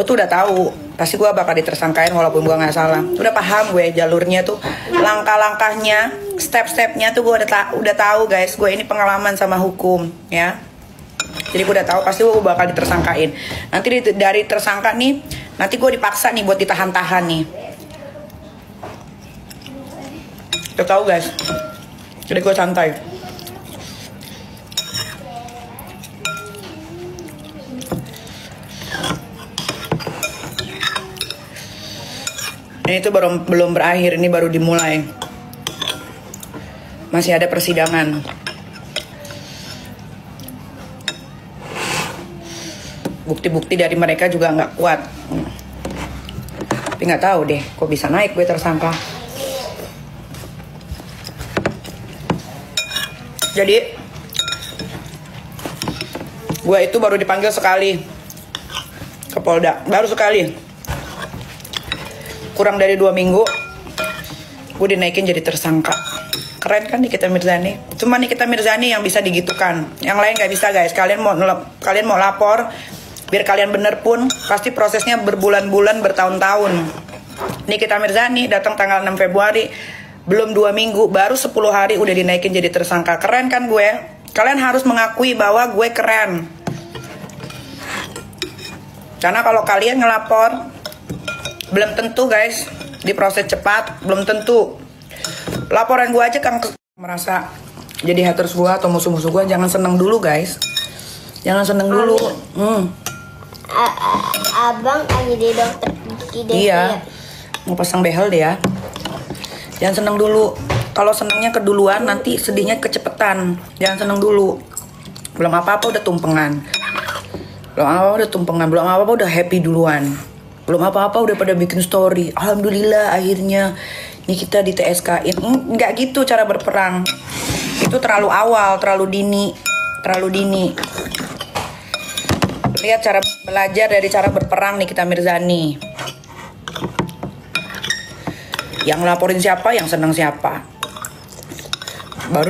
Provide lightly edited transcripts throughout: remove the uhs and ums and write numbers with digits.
gue tuh udah tahu pasti gue bakal ditersangkain walaupun gue nggak salah. Udah paham gue jalurnya tuh, langkah-langkahnya, step-stepnya tuh gue udah tahu guys. Gue ini pengalaman sama hukum ya. Jadi gue udah tahu pasti gue bakal ditersangkain. Nanti dari tersangka nih, nanti gue dipaksa nih buat ditahan-tahan nih. Udah tahu guys. Jadi gue santai. Ini tuh belum berakhir, ini baru dimulai. Masih ada persidangan. Bukti-bukti dari mereka juga nggak kuat. Tapi nggak tahu deh, kok bisa naik gue tersangka. Jadi gue itu baru dipanggil sekali ke Polda, baru sekali. Kurang dari 2 minggu gue dinaikin jadi tersangka. Keren kan Nikita Mirzani? Cuma Nikita Mirzani yang bisa digitukan, yang lain nggak bisa guys. Kalian mau lapor biar kalian bener pun pasti prosesnya berbulan-bulan, bertahun-tahun. Nikita Mirzani datang tanggal 6 Februari, belum 2 minggu, baru 10 hari udah dinaikin jadi tersangka. Keren kan gue? Kalian harus mengakui bahwa gue keren. Karena kalau kalian ngelapor belum tentu guys diproses cepat, belum tentu. Laporan gue aja kan merasa jadi haters gue atau musuh-musuh gue, jangan seneng dulu guys. Jangan seneng dulu. Abang lagi di dokter gigi deh. Iya, mau pasang behel deh ya. Jangan seneng dulu. Kalau senengnya keduluan nanti sedihnya kecepetan. Jangan seneng dulu. Belum apa-apa udah tumpengan. Belum apa-apa udah happy duluan. Belum apa-apa udah pada bikin story. Alhamdulillah akhirnya ini kita di TSK-in. Nggak gitu cara berperang. Itu terlalu awal, terlalu dini. Lihat cara belajar dari cara berperang Nikita Mirzani. Yang laporin siapa, yang senang siapa. Baru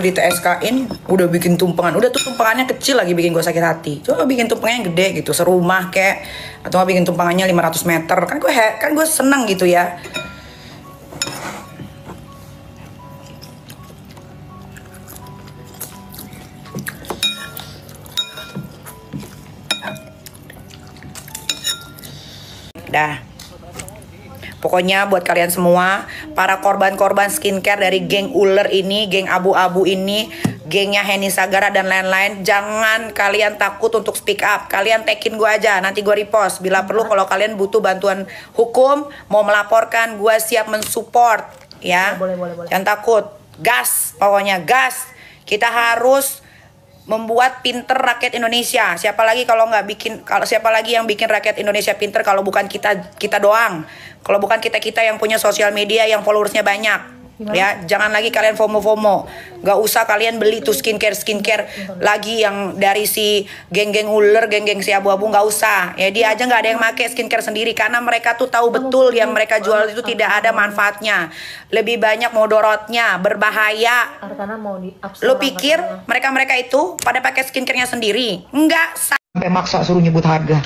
di TSK-in udah bikin tumpengan. Udah tuh tumpengannya kecil lagi bikin gue sakit hati. Coba bikin tumpengannya gede gitu, serumah kek, atau bikin tumpengannya 500 meter. Kan gue seneng gitu ya. Dah. Pokoknya buat kalian semua, para korban-korban skincare dari geng ular ini, geng abu-abu ini, gengnya Henny Sagara dan lain-lain, jangan kalian takut untuk speak up. Kalian tagin gue aja, nanti gue repost. Bila perlu kalau kalian butuh bantuan hukum, mau melaporkan, gue siap mensupport. Ya, boleh. Jangan takut, gas, pokoknya gas. Kita harus membuat pinter rakyat Indonesia. Siapa lagi yang bikin rakyat Indonesia pinter kalau bukan kita doang. Kalau bukan kita yang punya sosial media yang followersnya banyak. Ya, jangan lagi kalian FOMO. Gak usah kalian beli tuh skincare lagi yang dari si geng-geng ular, geng-geng si abu-abu, gak usah. Ya dia aja gak ada yang pakai skincare sendiri karena mereka tuh tahu betul yang mereka jual itu tidak ada manfaatnya. Lebih banyak mudorotnya, berbahaya. Lo pikir mereka itu pada pakai skincare-nya sendiri? Enggak. Sampai maksa suruh nyebut harga.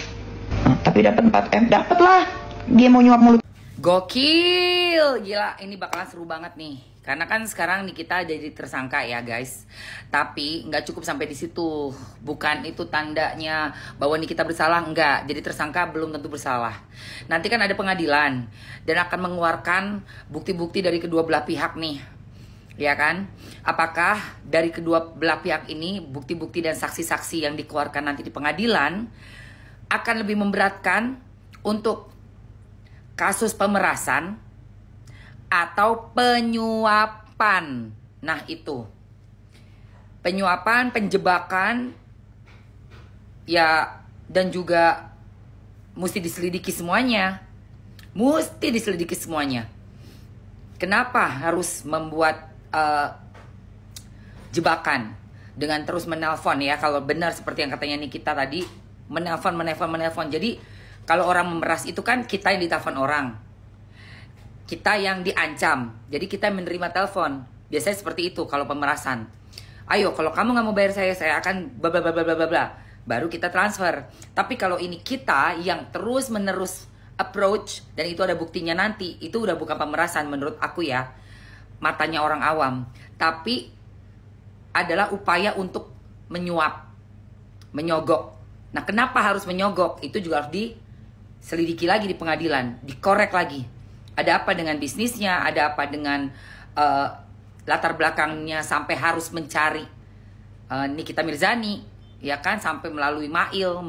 Tapi dapat 4M, dapat lah. Dia mau nyuap mulut. Gokil, gila, ini bakalan seru banget nih. Karena kan sekarang nih kita jadi tersangka ya guys. Tapi nggak cukup sampai di situ. Bukan itu tandanya bahwa nih kita bersalah, enggak. Jadi tersangka belum tentu bersalah. Nanti kan ada pengadilan dan akan mengeluarkan bukti-bukti dari kedua belah pihak nih. Ya kan? Apakah dari kedua belah pihak ini bukti-bukti dan saksi-saksi yang dikeluarkan nanti di pengadilan akan lebih memberatkan untuk kasus pemerasan atau penyuapan. Nah itu penyuapan, penjebakan ya, dan juga mesti diselidiki semuanya. Kenapa harus membuat jebakan dengan terus menelpon ya? Kalau benar seperti yang katanya Nikita tadi, menelpon. Jadi kalau orang memeras itu kan kita yang ditelepon orang, kita yang diancam. Jadi kita menerima telepon. Biasanya seperti itu kalau pemerasan. Ayo, kalau kamu nggak mau bayar saya akan bla bla bla bla bla bla. baru kita transfer. Tapi kalau ini kita yang terus menerus approach dan itu ada buktinya nanti, itu udah bukan pemerasan menurut aku ya, matanya orang awam, tapi adalah upaya untuk menyuap, menyogok. Nah, kenapa harus menyogok? Itu juga harus diselidiki lagi di pengadilan, dikorek lagi. Ada apa dengan bisnisnya, ada apa dengan latar belakangnya sampai harus mencari Nikita Mirzani, ya kan, sampai melalui Mail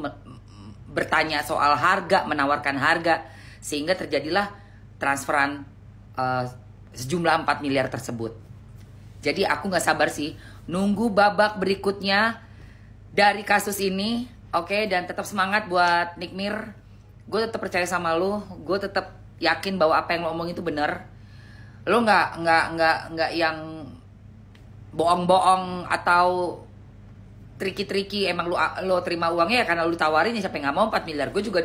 bertanya soal harga, menawarkan harga, sehingga terjadilah transferan sejumlah 4 miliar tersebut. Jadi aku gak sabar sih nunggu babak berikutnya dari kasus ini. Oke, dan tetap semangat buat Nikmir. Gue tetap percaya sama lu, gue tetap yakin bahwa apa yang lo omong itu benar. Lo nggak yang bohong-bohong atau triki-triki. Emang lo terima uangnya ya karena lo tawarin, ya siapa yang nggak mau 4 miliar. Gue juga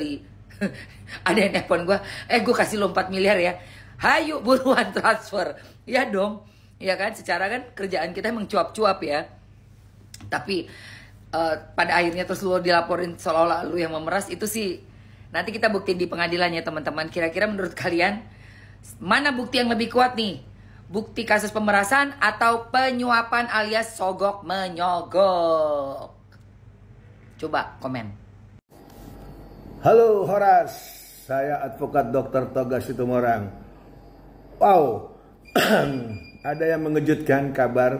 ada yang nelfon gue, gue kasih lo 4 miliar ya, hayu buruan transfer. Ya dong, ya kan, secara kan kerjaan kita emang cuap-cuap ya. Tapi pada akhirnya terus lo dilaporin seolah-olah lo yang memeras, itu sih nanti kita buktiin di pengadilan ya teman-teman. Kira-kira menurut kalian mana bukti yang lebih kuat nih? Bukti kasus pemerasan atau penyuapan alias sogok menyogok? Coba komen. Halo Horas, saya advokat Dr. Toga Situmorang. Wow, ada yang mengejutkan kabar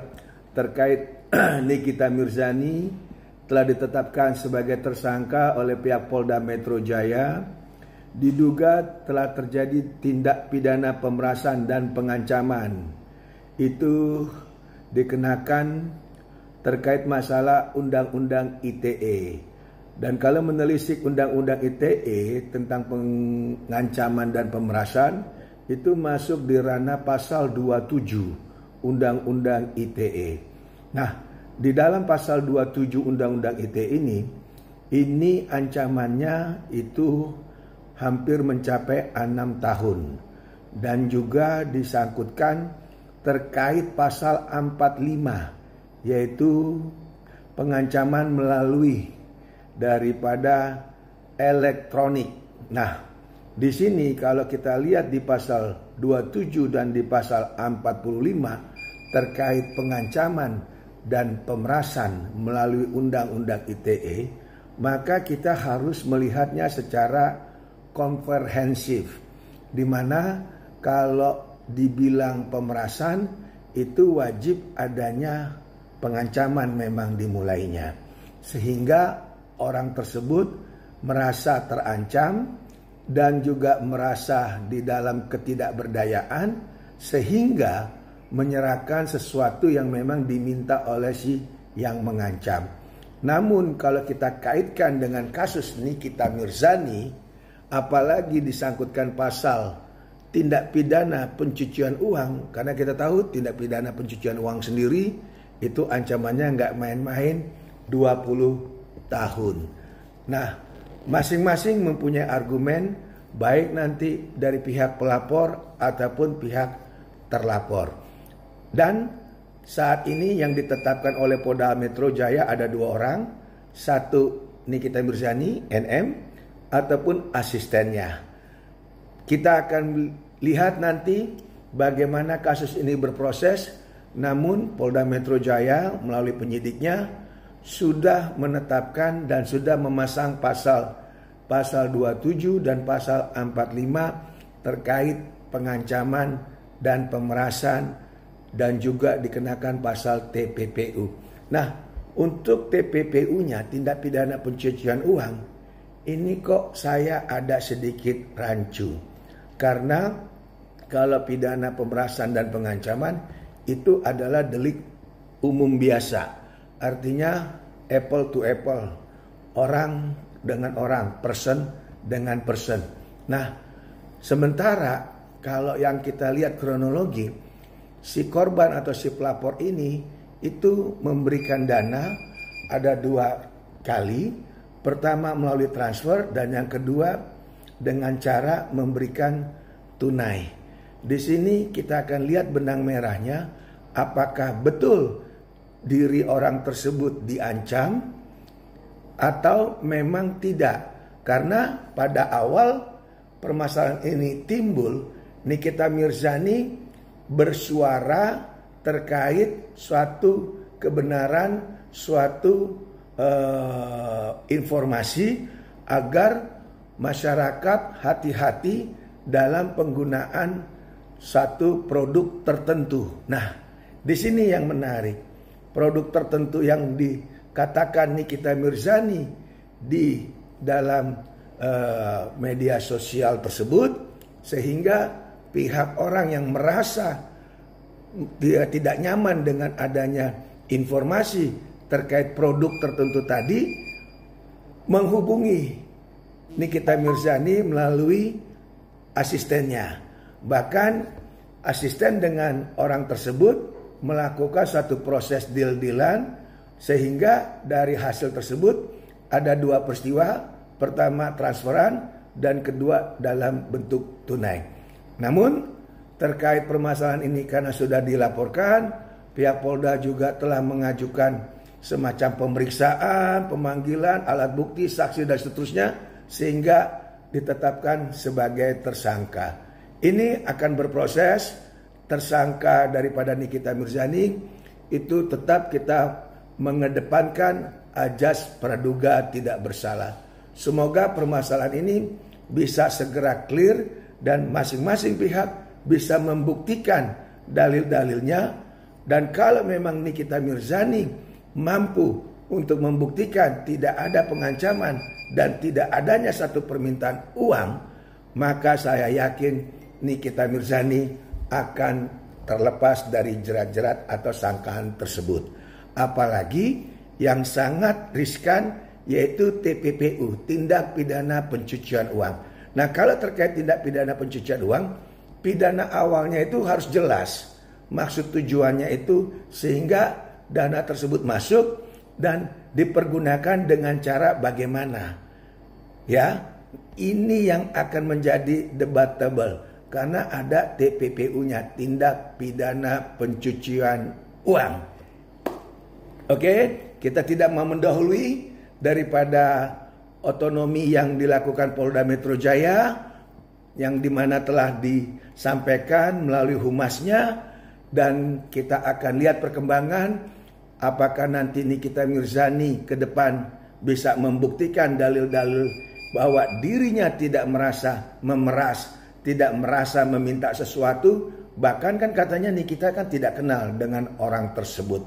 terkait Nikita Mirzani telah ditetapkan sebagai tersangka oleh pihak Polda Metro Jaya. Diduga telah terjadi tindak pidana pemerasan dan pengancaman. Itu dikenakan terkait masalah Undang-Undang ITE. Dan kalau menelisik Undang-Undang ITE tentang pengancaman dan pemerasan, itu masuk di ranah pasal 27 Undang-Undang ITE. Nah, di dalam pasal 27 Undang-Undang ITE ini ancamannya itu hampir mencapai 6 tahun. Dan juga disangkutkan terkait pasal 45, yaitu pengancaman melalui daripada elektronik. Nah, di sini kalau kita lihat di pasal 27 dan di pasal 45 terkait pengancaman dan pemerasan melalui Undang-Undang ITE, maka kita harus melihatnya secara komprehensif, di mana kalau dibilang pemerasan itu wajib adanya pengancaman memang dimulainya, sehingga orang tersebut merasa terancam dan juga merasa di dalam ketidakberdayaan, sehingga menyerahkan sesuatu yang memang diminta oleh si yang mengancam. Namun kalau kita kaitkan dengan kasus Nikita Mirzani, apalagi disangkutkan pasal tindak pidana pencucian uang, karena kita tahu tindak pidana pencucian uang sendiri itu ancamannya nggak main-main, 20 tahun. Nah, masing-masing mempunyai argumen, baik nanti dari pihak pelapor ataupun pihak terlapor. Dan saat ini yang ditetapkan oleh Polda Metro Jaya ada 2 orang, satu Nikita Mirzani, NM, ataupun asistennya. Kita akan lihat nanti bagaimana kasus ini berproses. Namun Polda Metro Jaya melalui penyidiknya sudah menetapkan dan sudah memasang pasal 27 dan pasal 45 terkait pengancaman dan pemerasan, dan juga dikenakan pasal TPPU. Nah, untuk TPPU-nya, tindak pidana pencucian uang, ini kok saya ada sedikit rancu. Karena kalau pidana pemerasan dan pengancaman itu adalah delik umum biasa. Artinya apple to apple, orang dengan orang, person dengan person. Nah, sementara kalau yang kita lihat kronologi, si korban atau si pelapor ini itu memberikan dana ada 2 kali. Pertama melalui transfer, dan yang kedua dengan cara memberikan tunai. Di sini kita akan lihat benang merahnya, apakah betul diri orang tersebut diancam atau memang tidak. Karena pada awal permasalahan ini timbul, Nikita Mirzani bersuara terkait suatu kebenaran, suatu informasi agar masyarakat hati-hati dalam penggunaan satu produk tertentu. Nah, di sini yang menarik, produk tertentu yang dikatakan Nikita Mirzani di dalam media sosial tersebut, sehingga pihak orang yang merasa dia tidak nyaman dengan adanya informasi terkait produk tertentu tadi menghubungi Nikita Mirzani melalui asistennya. Bahkan asisten dengan orang tersebut melakukan satu proses deal-dealan, sehingga dari hasil tersebut ada dua peristiwa. Pertama transferan dan kedua dalam bentuk tunai. Namun terkait permasalahan ini karena sudah dilaporkan, pihak Polda juga telah mengajukan semacam pemeriksaan, pemanggilan, alat bukti, saksi dan seterusnya, sehingga ditetapkan sebagai tersangka. Ini akan berproses. Tersangka daripada Nikita Mirzani itu tetap kita mengedepankan ajas praduga tidak bersalah. Semoga permasalahan ini bisa segera clear dan masing-masing pihak bisa membuktikan dalil-dalilnya. Dan kalau memang Nikita Mirzani mampu untuk membuktikan tidak ada pengancaman dan tidak adanya satu permintaan uang, maka saya yakin Nikita Mirzani akan terlepas dari jerat-jerat atau sangkaan tersebut. Apalagi yang sangat riskan yaitu TPPU, tindak pidana pencucian uang. Nah, kalau terkait tindak pidana pencucian uang, pidana awalnya itu harus jelas maksud tujuannya itu, sehingga dana tersebut masuk dan dipergunakan dengan cara bagaimana. Ya, ini yang akan menjadi debatable karena ada TPPU-nya, tindak pidana pencucian uang. Oke, kita tidak mau mendahului daripada otonomi yang dilakukan Polda Metro Jaya, yang dimana telah disampaikan melalui humasnya, dan kita akan lihat perkembangan. Apakah nanti Nikita Mirzani ke depan bisa membuktikan dalil-dalil bahwa dirinya tidak merasa memeras, tidak merasa meminta sesuatu. Bahkan kan katanya Nikita kan tidak kenal dengan orang tersebut.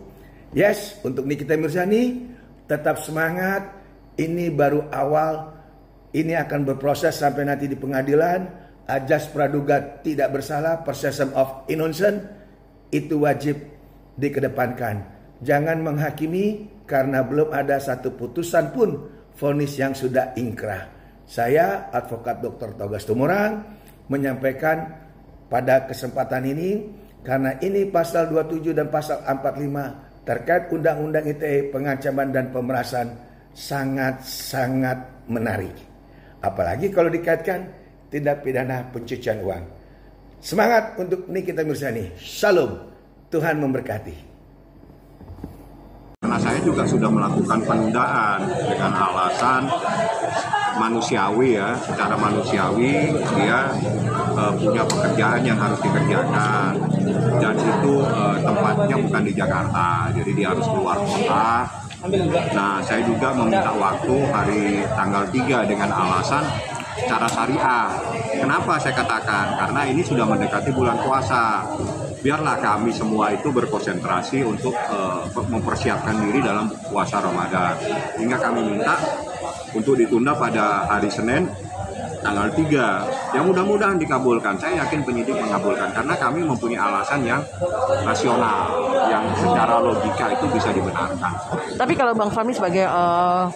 Yes, untuk Nikita Mirzani tetap semangat. Ini baru awal. Ini akan berproses sampai nanti di pengadilan. Ajas praduga tidak bersalah, presumption of innocence, itu wajib dikedepankan. Jangan menghakimi karena belum ada satu putusan pun vonis yang sudah ingkrah. Saya, Advokat Dr. Togas Tumorang, menyampaikan pada kesempatan ini, karena ini pasal 27 dan pasal 45 terkait Undang-Undang ITE pengancaman dan pemerasan sangat-sangat menarik. Apalagi kalau dikaitkan tindak pidana pencucian uang. Semangat untuk Nikita Mirzani. Shalom. Tuhan memberkati. Karena saya juga sudah melakukan penundaan dengan alasan manusiawi ya, secara manusiawi dia punya pekerjaan yang harus dikerjakan dan itu tempatnya bukan di Jakarta, jadi dia harus keluar kota. Nah, saya juga meminta waktu hari tanggal 3 dengan alasan secara syariah. Kenapa saya katakan? Karena ini sudah mendekati bulan puasa. Biarlah kami semua itu berkonsentrasi untuk mempersiapkan diri dalam puasa Ramadan. Hingga kami minta untuk ditunda pada hari Senin tanggal 3. Yang mudah-mudahan dikabulkan. Saya yakin penyidik mengabulkan karena kami mempunyai alasan yang rasional, yang secara logika itu bisa dibenarkan. Tapi kalau Bang Fahmi sebagai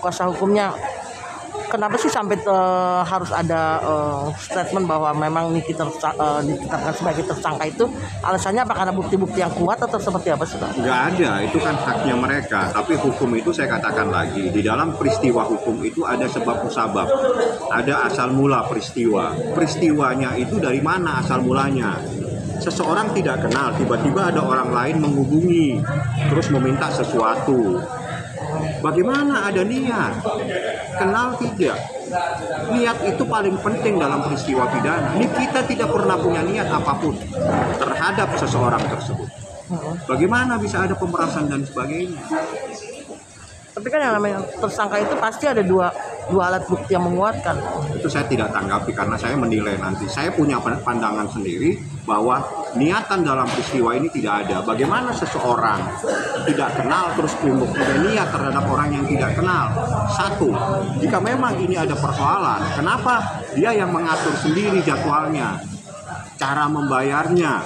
kuasa hukumnya, kenapa sih sampai harus ada statement bahwa memang Nikita ditetapkan sebagai tersangka itu? Alasannya apa? Karena bukti-bukti yang kuat atau seperti apa sih? Nggak ada, itu kan haknya mereka. Tapi hukum itu saya katakan lagi, di dalam peristiwa hukum itu ada sebab musabab, ada asal mula peristiwa. Peristiwanya itu dari mana asal mulanya? Seseorang tidak kenal, tiba-tiba ada orang lain menghubungi, terus meminta sesuatu. Bagaimana ada niat? Kenal tidak? Niat itu paling penting dalam peristiwa pidana. Ini kita tidak pernah punya niat apapun terhadap seseorang tersebut. Bagaimana bisa ada pemerasan dan sebagainya? Tapi kan yang namanya tersangka itu pasti ada dua alat bukti yang menguatkan. Itu saya tidak tanggapi karena saya menilai nanti. Saya punya pandangan sendiri bahwa niatan dalam peristiwa ini tidak ada. Bagaimana seseorang tidak kenal terus punya niat terhadap orang yang tidak kenal? Satu, jika memang ini ada persoalan, kenapa dia yang mengatur sendiri jadwalnya, cara membayarnya,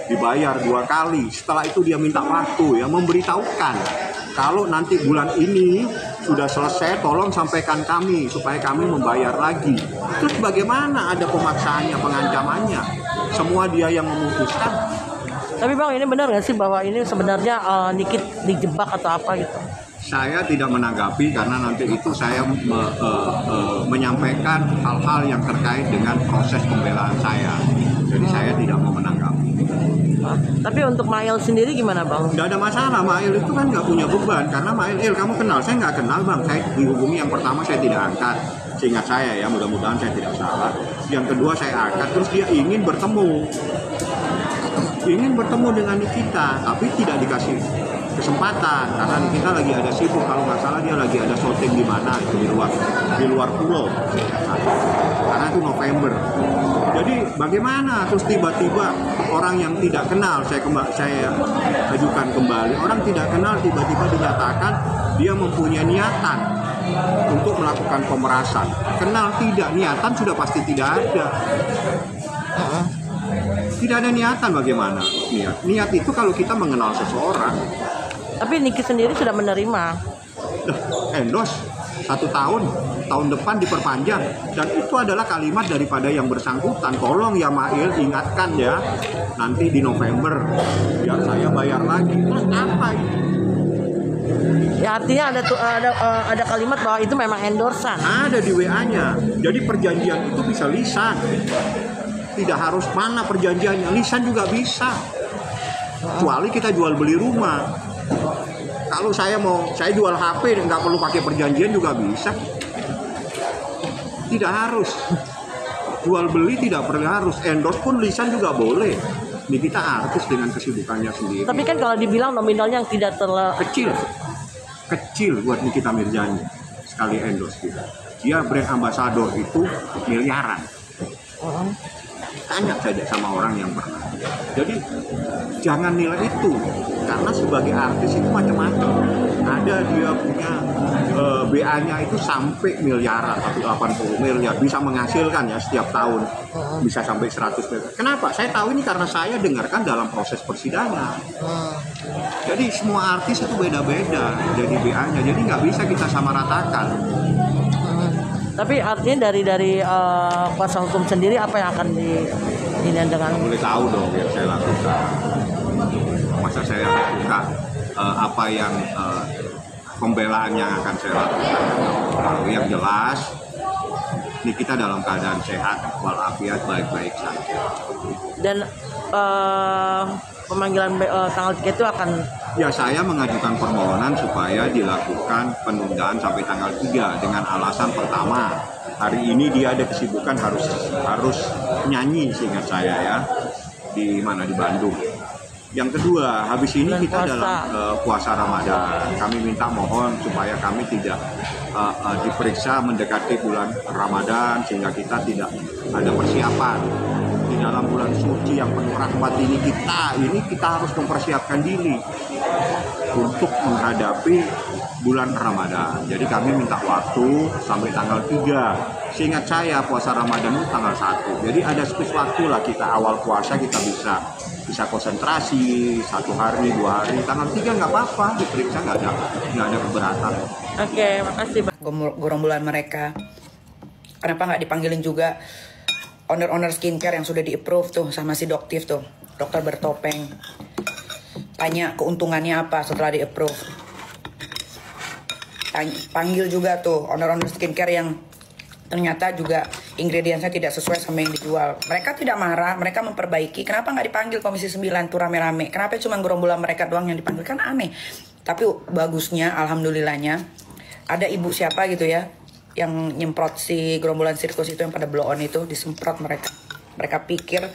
dibayar 2 kali. Setelah itu dia minta waktu, ya, memberitahukan. Kalau nanti bulan ini sudah selesai, tolong sampaikan kami supaya kami membayar lagi. Terus bagaimana ada pemaksaannya, pengancamannya? Semua dia yang memutuskan. Tapi Bang, ini benar nggak sih bahwa ini sebenarnya Niki dijebak atau apa gitu? Saya tidak menanggapi karena nanti itu saya menyampaikan hal-hal yang terkait dengan proses pembelaan saya. Jadi saya tidak mau menanggapi. Tapi untuk Mail sendiri gimana Bang? Tidak ada masalah, Mail itu kan nggak punya beban. Karena Mail, kamu kenal? Saya nggak kenal Bang. Saya dihubungi yang pertama saya tidak angkat. Seingat saya ya, mudah-mudahan saya tidak salah. Yang kedua saya angkat, terus dia ingin bertemu dengan Nikita, tapi tidak dikasih kesempatan karena Nikita lagi ada sibuk. Kalau nggak salah dia lagi ada syuting di mana itu di luar pulau. Karena itu November. Jadi bagaimana terus tiba-tiba orang yang tidak kenal saya ajukan kembali. Orang tidak kenal tiba-tiba dinyatakan dia mempunyai niatan untuk melakukan pemerasan. Kenal tidak, niatan sudah pasti tidak ada. Tidak ada niatan, bagaimana niat? Niat itu kalau kita mengenal seseorang. Tapi Niki sendiri sudah menerima. Endorse 1 tahun depan diperpanjang, dan itu adalah kalimat daripada yang bersangkutan. Tolong ya Mail, ingatkan ya, nanti di November biar saya bayar lagi. Terus apa itu? Ya artinya ada kalimat bahwa itu memang endorsan. Ada di WA-nya. Jadi perjanjian itu bisa lisan. Tidak harus mana perjanjiannya, lisan juga bisa. Kecuali kita jual beli rumah. Kalau saya jual HP nggak perlu pakai perjanjian juga bisa. Tidak harus. Jual beli tidak perlu harus. Endorse pun lisan juga boleh. Ini kita artis dengan kesibukannya sendiri. Tapi kan kalau dibilang nominalnya yang tidak kecil buat Nikita Mirzani sekali endorse kita. Dia brand ambassador itu miliaran. Tanya saja sama orang yang pernah. Jadi jangan nilai itu, karena sebagai artis itu macam-macam. Ada dia punya BA-nya itu sampai miliaran atau 80 miliar, bisa menghasilkan ya setiap tahun bisa sampai 100 miliar. Kenapa? Saya tahu ini karena saya dengarkan dalam proses persidangan. Jadi semua artis itu beda-beda jadi BA-nya, jadi nggak bisa kita samaratakan. Tapi artinya dari kuasa hukum sendiri apa yang akan dengan boleh tahu dong yang saya lakukan. Masa saya lakukan apa yang pembelaan yang akan saya lakukan. Kalau yang jelas ini kita dalam keadaan sehat walafiat, baik-baik saja. Dan pemanggilan tanggal 3 itu akan, ya, saya mengajukan permohonan supaya dilakukan penundaan sampai tanggal 3 dengan alasan pertama, hari ini dia ada kesibukan harus nyanyi seingat saya ya, di Bandung. Yang kedua, habis ini kita dalam puasa Ramadan. Kami minta mohon supaya kami tidak diperiksa mendekati bulan Ramadan sehingga kita tidak ada persiapan. Di dalam bulan suci yang penuh rahmat ini kita harus mempersiapkan diri untuk menghadapi bulan Ramadan. Jadi kami minta waktu sampai tanggal 3. Seingat saya puasa Ramadan itu tanggal 1. Jadi ada space waktu lah kita awal puasa kita bisa konsentrasi 1 hari, 2 hari. Tanggal 3 nggak apa-apa diperiksa, nggak ada keberatan. Oke, makasih Pak. Gerombolan mereka. Kenapa nggak dipanggilin juga owner skincare yang sudah di-approve tuh sama si Doktif tuh, dokter bertopeng. Tanya keuntungannya apa setelah di-approve. Panggil juga tuh owner skincare yang ternyata juga ingredientsnya tidak sesuai sama yang dijual. Mereka tidak marah, mereka memperbaiki. Kenapa nggak dipanggil Komisi 9 tuh rame-rame? Kenapa cuma gerombolan mereka doang yang dipanggil? Kan aneh. Tapi bagusnya, alhamdulillahnya, ada ibu siapa gitu ya yang nyemprot si gerombolan sirkus itu yang pada blow on itu, disemprot mereka. Mereka pikir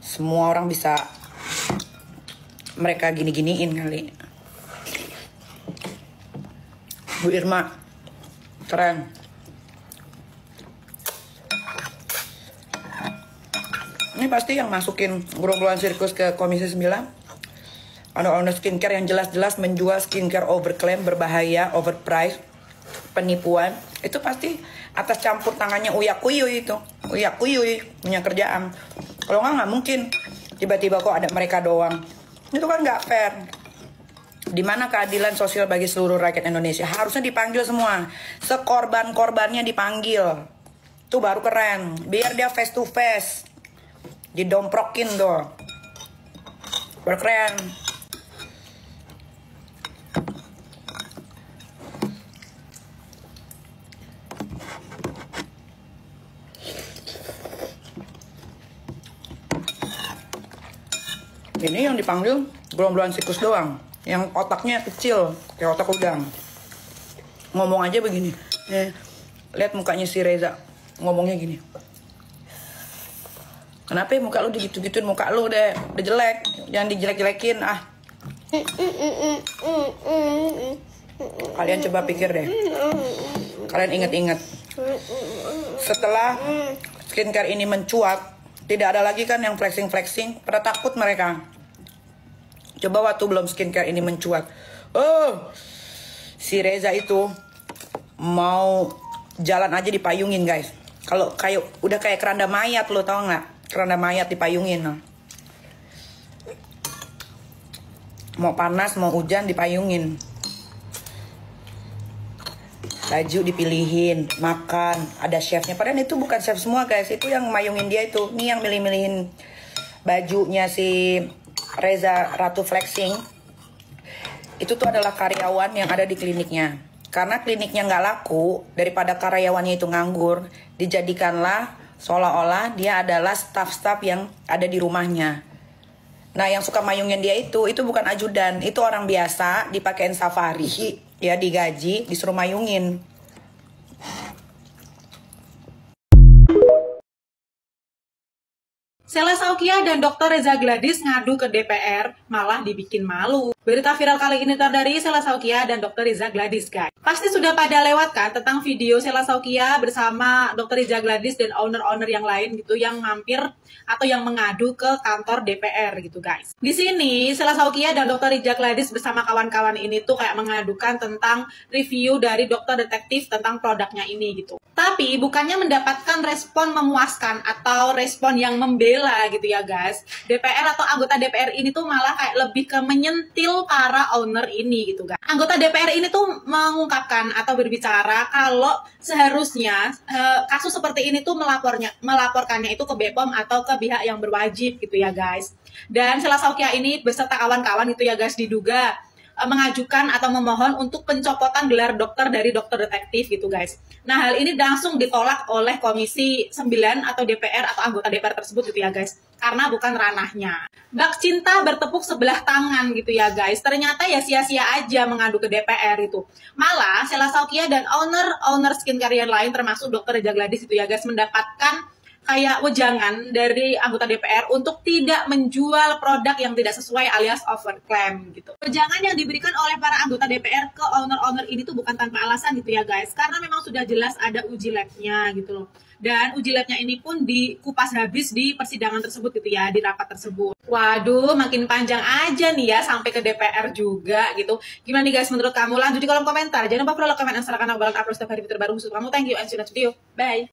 semua orang bisa mereka gini-giniin kali. Bu Irma, keren. Ini pasti yang masukin gerombolan sirkus ke Komisi 9. Owner skincare yang jelas-jelas menjual skincare overclaim, berbahaya, overpriced, penipuan. Itu pasti atas campur tangannya Uya Kuyuy itu. Uya Kuyuy punya kerjaan. Kalau nggak mungkin tiba-tiba kok ada mereka doang. Itu kan nggak fair. Di mana keadilan sosial bagi seluruh rakyat Indonesia? Harusnya dipanggil semua. Sekorban-korbannya dipanggil. Itu baru keren. Biar dia face to face. Didomprokin tuh. Baru keren. Ini yang dipanggil gerombolan sirkus doang, yang otaknya kecil kayak otak udang. Ngomong aja begini, lihat mukanya si Reza, ngomongnya gini. Kenapa ya muka lu digitu-gituin, muka lu udah jelek, jangan dijelek-jelekin ah. Kalian coba pikir deh, kalian inget-inget. Setelah skincare ini mencuat, tidak ada lagi kan yang flexing-flexing, pada takut mereka. Coba waktu belum skincare ini mencuat. Oh, si Reza itu mau jalan aja dipayungin guys. Kalau kayak udah kayak keranda mayat, lo tau nggak? Keranda mayat dipayungin. Mau panas, mau hujan dipayungin. Baju dipilihin, makan, ada chefnya. Padahal itu bukan chef semua guys, itu yang mayungin dia itu. Ini yang milih-milihin bajunya si Reza Ratu Flexing. Itu tuh adalah karyawan yang ada di kliniknya. Karena kliniknya nggak laku, daripada karyawannya itu nganggur, dijadikanlah seolah-olah dia adalah staff-staff yang ada di rumahnya. Nah yang suka mayungin dia itu bukan ajudan, itu orang biasa, dipakein safari, ya digaji, disuruh mayungin. Sela Saukia dan Dr. Reza Gladys ngadu ke DPR, malah dibikin malu. Berita viral kali ini dari Sela Saukia dan Dr. Reza Gladys, guys. Pasti sudah pada lewat kan tentang video Sela Saukia bersama Dr. Reza Gladys dan owner-owner yang lain gitu yang mampir atau yang mengadu ke kantor DPR gitu, guys. Di sini Sela Saukia dan Dr. Reza Gladys bersama kawan-kawan ini tuh kayak mengadukan tentang review dari dokter detektif tentang produknya ini gitu. Tapi bukannya mendapatkan respon memuaskan atau respon yang membela gitu ya guys. DPR atau anggota DPR ini tuh malah kayak lebih ke menyentil para owner ini gitu guys. Anggota DPR ini tuh mengungkapkan atau berbicara kalau seharusnya kasus seperti ini tuh melaporkannya itu ke BPOM atau ke pihak yang berwajib gitu ya guys. Dan Sela Saukia ini beserta kawan-kawan itu ya guys diduga mengajukan atau memohon untuk pencopotan gelar dokter dari dokter detektif gitu guys. Nah hal ini langsung ditolak oleh Komisi 9 atau DPR atau anggota DPR tersebut gitu ya guys. Karena bukan ranahnya. Bak cinta bertepuk sebelah tangan gitu ya guys. Ternyata ya sia-sia aja mengadu ke DPR itu. Malah Sela Saukia dan owner skincare yang lain termasuk dokter Reza Gladys itu ya guys mendapatkan kayak wejangan dari anggota DPR untuk tidak menjual produk yang tidak sesuai alias overclaim gitu. Wejangan yang diberikan oleh para anggota DPR ke owner-owner ini tuh bukan tanpa alasan gitu ya guys. Karena memang sudah jelas ada uji labnya gitu loh. Dan uji labnya ini pun dikupas habis di persidangan tersebut gitu ya, di rapat tersebut. Waduh, makin panjang aja nih ya sampai ke DPR juga gitu. Gimana nih guys menurut kamu? Lanjut di kolom komentar. Jangan lupa follow, komen, dan share karena bakal upload setiap hari terbaru khusus kamu. Thank you and see you next video. Bye.